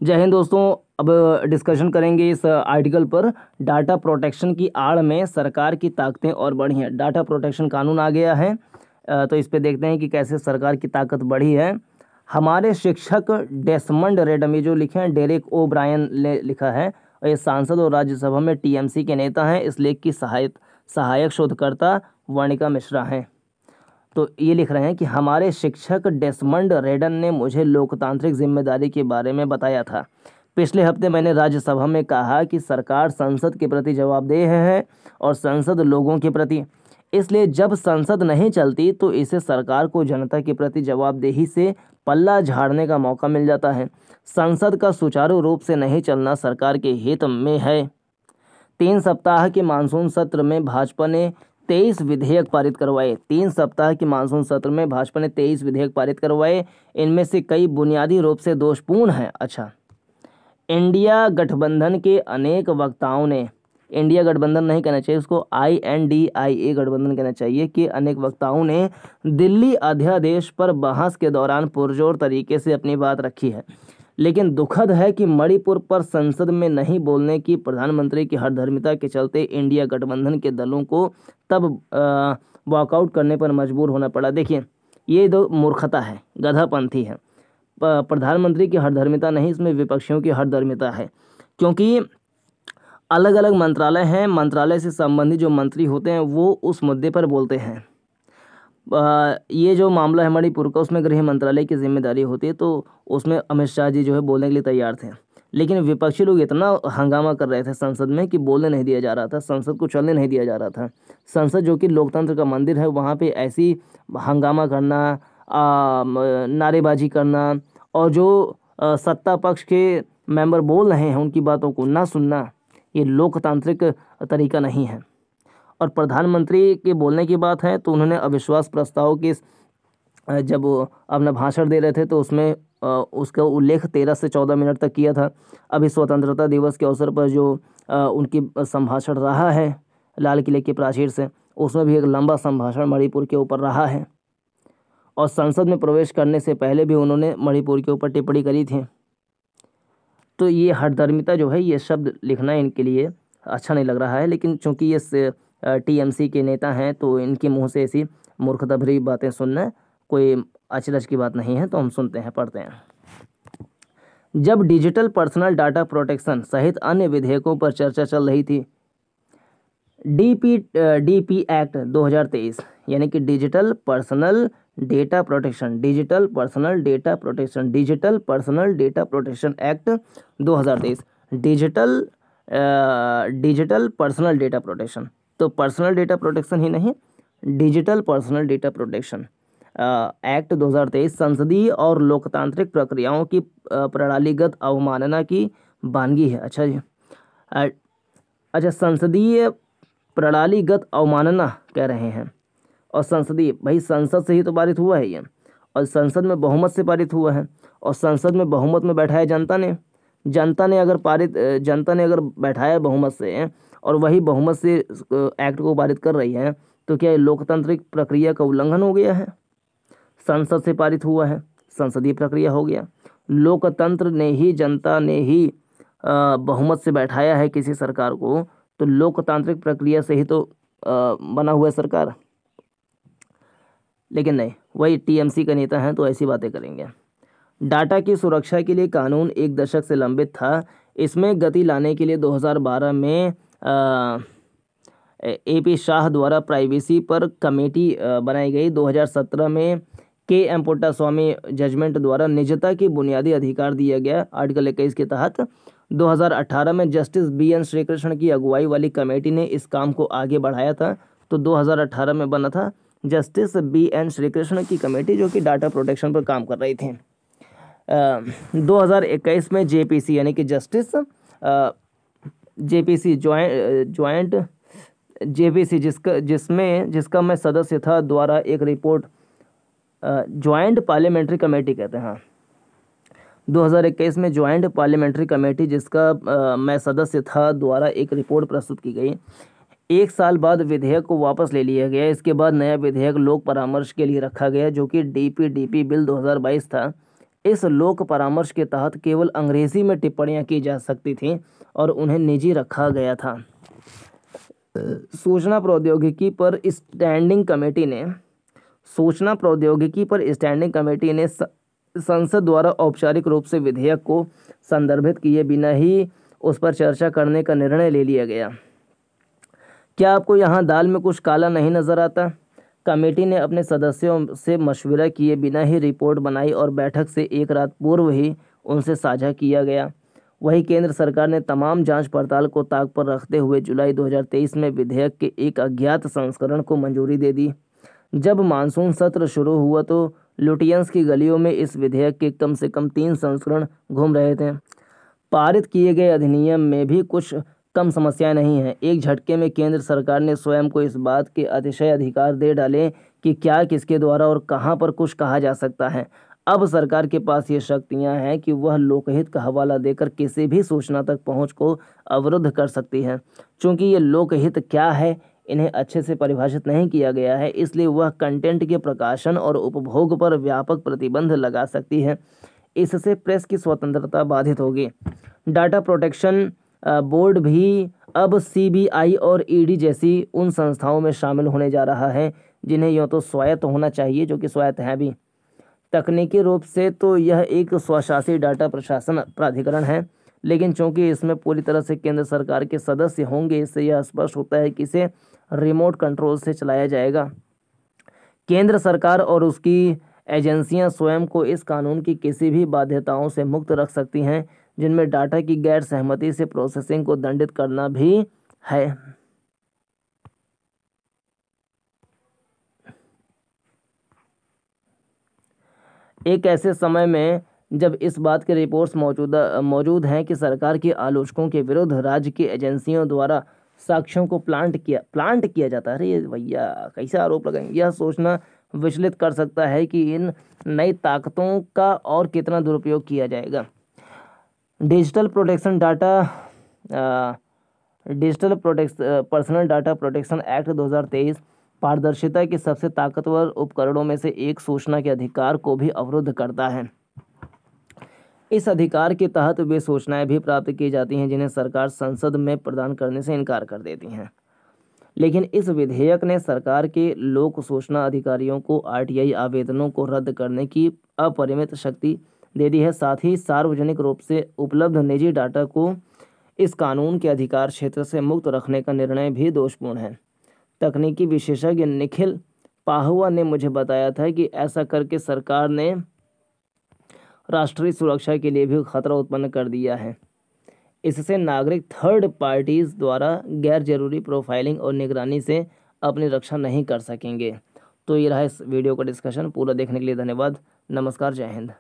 जय हिंद दोस्तों। अब डिस्कशन करेंगे इस आर्टिकल पर। डाटा प्रोटेक्शन की आड़ में सरकार की ताकतें और बढ़ी हैं। डाटा प्रोटेक्शन कानून आ गया है, तो इस पे देखते हैं कि कैसे सरकार की ताकत बढ़ी है। हमारे शिक्षक डेसमंड रेडम, ये जो लिखे हैं डेरेक ओ ब्रायन ने लिखा है, और ये सांसद और राज्यसभा में टीएमसी के नेता हैं। इस लेख की सहायक शोधकर्ता वर्णिका मिश्रा हैं। तो ये लिख रहे हैं कि हमारे शिक्षक डेसमंड रेडन ने मुझे लोकतांत्रिक जिम्मेदारी के बारे में बताया था। पिछले हफ्ते मैंने राज्यसभा में कहा कि सरकार संसद के प्रति जवाबदेह है और संसद लोगों के प्रति। इसलिए जब संसद नहीं चलती तो इसे सरकार को जनता के प्रति जवाबदेही से पल्ला झाड़ने का मौका मिल जाता है। संसद का सुचारू रूप से नहीं चलना सरकार के हित में है। 3 सप्ताह के मानसून सत्र में भाजपा ने 23 विधेयक पारित करवाए। 3 सप्ताह के मानसून सत्र में भाजपा ने 23 विधेयक पारित करवाए। इनमें से कई बुनियादी रूप से दोषपूर्ण हैं। अच्छा, इंडिया गठबंधन के अनेक वक्ताओं ने, इंडिया गठबंधन नहीं कहना चाहिए, उसको INDIA गठबंधन कहना चाहिए, कि अनेक वक्ताओं ने दिल्ली अध्यादेश पर बहस के दौरान पुरजोर तरीके से अपनी बात रखी है। लेकिन दुखद है कि मणिपुर पर संसद में नहीं बोलने की प्रधानमंत्री की हठधर्मिता के चलते इंडिया गठबंधन के दलों को तब वॉकआउट करने पर मजबूर होना पड़ा। देखिए, ये दो मूर्खता है, गधापंथी है। प्रधानमंत्री की हठधर्मिता नहीं, इसमें विपक्षियों की हठधर्मिता है। क्योंकि अलग अलग मंत्रालय हैं, मंत्रालय से संबंधित जो मंत्री होते हैं वो उस मुद्दे पर बोलते हैं। ये जो मामला है मणिपुर का, उसमें गृह मंत्रालय की जिम्मेदारी होती है, तो उसमें अमित शाह जी जो है बोलने के लिए तैयार थे। लेकिन विपक्षी लोग इतना हंगामा कर रहे थे संसद में कि बोलने नहीं दिया जा रहा था, संसद को चलने नहीं दिया जा रहा था। संसद जो कि लोकतंत्र का मंदिर है, वहाँ पे ऐसी हंगामा करना, नारेबाजी करना, और जो सत्ता पक्ष के मेंबर बोल रहे हैं उनकी बातों को ना सुनना, ये लोकतांत्रिक तरीका नहीं है। और प्रधानमंत्री के बोलने की बात है तो उन्होंने अविश्वास प्रस्ताव की जब वो अपना भाषण दे रहे थे तो उसमें उसका उल्लेख 13 से 14 मिनट तक किया था। अभी स्वतंत्रता दिवस के अवसर पर जो उनकी संभाषण रहा है लाल किले के प्राचीर से, उसमें भी एक लंबा संभाषण मणिपुर के ऊपर रहा है। और संसद में प्रवेश करने से पहले भी उन्होंने मणिपुर के ऊपर टिप्पणी करी थी। तो ये हठधर्मिता जो है, ये शब्द लिखना इनके लिए अच्छा नहीं लग रहा है। लेकिन चूंकि ये TMC के नेता हैं तो इनके मुंह से ऐसी मूर्खता भरी बातें सुनना कोई अचरज की बात नहीं है। तो हम सुनते हैं, पढ़ते हैं। जब डिजिटल पर्सनल डाटा प्रोटेक्शन सहित अन्य विधेयकों पर चर्चा चल रही थी, DP एक्ट 2023 यानी कि digital personal data protection act 2023, digital personal data protection, तो पर्सनल डेटा प्रोटेक्शन ही नहीं, digital personal data protection act 2023 संसदीय और लोकतांत्रिक प्रक्रियाओं की प्रणालीगत अवमानना की बानगी है। अच्छा जी, अच्छा, संसदीय प्रणालीगत अवमानना कह रहे हैं। और संसदीय, भाई संसद से ही तो पारित हुआ है ये, और संसद में बहुमत से पारित हुआ है। और संसद में बहुमत में बैठाया जनता ने अगर बैठाया बहुमत से, और वही बहुमत से एक्ट को पारित कर रही है, तो क्या ये लोकतांत्रिक प्रक्रिया का उल्लंघन हो गया है? संसद से पारित हुआ है, संसदीय प्रक्रिया हो गया। लोकतंत्र ने ही, जनता ने ही बहुमत से बैठाया है किसी सरकार को, तो लोकतांत्रिक प्रक्रिया से ही तो बना हुआ है सरकार। लेकिन नहीं, वही TMC का नेता हैं तो ऐसी बातें करेंगे। डाटा की सुरक्षा के लिए कानून 1 दशक से लंबित था। इसमें गति लाने के लिए 2012 में AP शाह द्वारा प्राइवेसी पर कमेटी बनाई गई। 2017 में KM पुट्टास्वामी जजमेंट द्वारा निजता की बुनियादी अधिकार दिया गया आर्टिकल 21 के तहत। 2018 में जस्टिस BN श्रीकृष्ण की अगुवाई वाली कमेटी ने इस काम को आगे बढ़ाया था। तो 2018 में बना था जस्टिस BN श्रीकृष्ण की कमेटी, जो कि डाटा प्रोटेक्शन पर काम कर रही थी। 2021 में JPC यानी कि जस्टिस JPC ज्वाइंट JPC जिसका मैं सदस्य था द्वारा एक रिपोर्ट, ज्वाइंट पार्लियामेंट्री कमेटी कहते हैं, हाँ, 2021 में ज्वाइंट पार्लियामेंट्री कमेटी जिसका मैं सदस्य था द्वारा एक रिपोर्ट प्रस्तुत की गई। 1 साल बाद विधेयक को वापस ले लिया गया। इसके बाद नया विधेयक लोक परामर्श के लिए रखा गया, जो कि DPDP बिल 2022 था। इस लोक परामर्श के तहत केवल अंग्रेजी में टिप्पणियां की जा सकती थीं और उन्हें निजी रखा गया था। सूचना प्रौद्योगिकी पर स्टैंडिंग कमेटी ने संसद द्वारा औपचारिक रूप से विधेयक को संदर्भित किए बिना ही उस पर चर्चा करने का निर्णय ले लिया गया। क्या आपको यहाँ दाल में कुछ काला नहीं नजर आता? कमेटी ने अपने सदस्यों से मशवरा किए बिना ही रिपोर्ट बनाई और बैठक से एक रात पूर्व ही उनसे साझा किया गया। वहीं केंद्र सरकार ने तमाम जांच पड़ताल को ताक पर रखते हुए जुलाई 2023 में विधेयक के एक अज्ञात संस्करण को मंजूरी दे दी। जब मानसून सत्र शुरू हुआ तो लुटियंस की गलियों में इस विधेयक के कम से कम 3 संस्करण घूम रहे थे। पारित किए गए अधिनियम में भी कुछ कम समस्याएं नहीं हैं। एक झटके में केंद्र सरकार ने स्वयं को इस बात के अतिशय अधिकार दे डाले कि क्या, किसके द्वारा और कहां पर कुछ कहा जा सकता है। अब सरकार के पास ये शक्तियां हैं कि वह लोकहित का हवाला देकर किसी भी सूचना तक पहुंच को अवरुद्ध कर सकती है। चूंकि ये लोकहित क्या है इन्हें अच्छे से परिभाषित नहीं किया गया है, इसलिए वह कंटेंट के प्रकाशन और उपभोग पर व्यापक प्रतिबंध लगा सकती है। इससे प्रेस की स्वतंत्रता बाधित होगी। डाटा प्रोटेक्शन बोर्ड भी अब सीबीआई और ईडी जैसी उन संस्थाओं में शामिल होने जा रहा है जिन्हें यूँ तो स्वायत्त होना चाहिए, जो कि स्वायत्त है भी। तकनीकी रूप से तो यह एक स्वशासी डाटा प्रशासन प्राधिकरण है, लेकिन चूंकि इसमें पूरी तरह से केंद्र सरकार के सदस्य होंगे, इससे यह स्पष्ट होता है कि इसे रिमोट कंट्रोल से चलाया जाएगा। केंद्र सरकार और उसकी एजेंसियां स्वयं को इस कानून की किसी भी बाध्यताओं से मुक्त रख सकती हैं, जिनमें डाटा की गैर सहमति से प्रोसेसिंग को दंडित करना भी है। एक ऐसे समय में जब इस बात के रिपोर्ट्स मौजूद हैं कि सरकार के आलोचकों के विरुद्ध राज्य की एजेंसियों द्वारा साक्ष्यों को प्लांट किया जाता है। अरे भैया कैसे आरोप लगाएंगे? यह सोचना विचलित कर सकता है कि इन नई ताकतों का और कितना दुरुपयोग किया जाएगा। Digital personal data protection act 2023 पारदर्शिता के सबसे ताकतवर उपकरणों में से एक सूचना के अधिकार को भी अवरुद्ध करता है। इस अधिकार के तहत वे सूचनाएं भी प्राप्त की जाती हैं जिन्हें सरकार संसद में प्रदान करने से इनकार कर देती हैं। लेकिन इस विधेयक ने सरकार के लोक सूचना अधिकारियों को आरटीआई आवेदनों को रद्द करने की अपरिमित शक्ति दे दी है। साथ ही सार्वजनिक रूप से उपलब्ध निजी डाटा को इस कानून के अधिकार क्षेत्र से मुक्त रखने का निर्णय भी दोषपूर्ण है। तकनीकी विशेषज्ञ निखिल पाहुआ ने मुझे बताया था कि ऐसा करके सरकार ने राष्ट्रीय सुरक्षा के लिए भी खतरा उत्पन्न कर दिया है। इससे नागरिक थर्ड पार्टीज द्वारा गैर जरूरी प्रोफाइलिंग और निगरानी से अपनी रक्षा नहीं कर सकेंगे। तो ये रहा इस वीडियो का डिस्कशन। पूरा देखने के लिए धन्यवाद। नमस्कार, जय हिंद।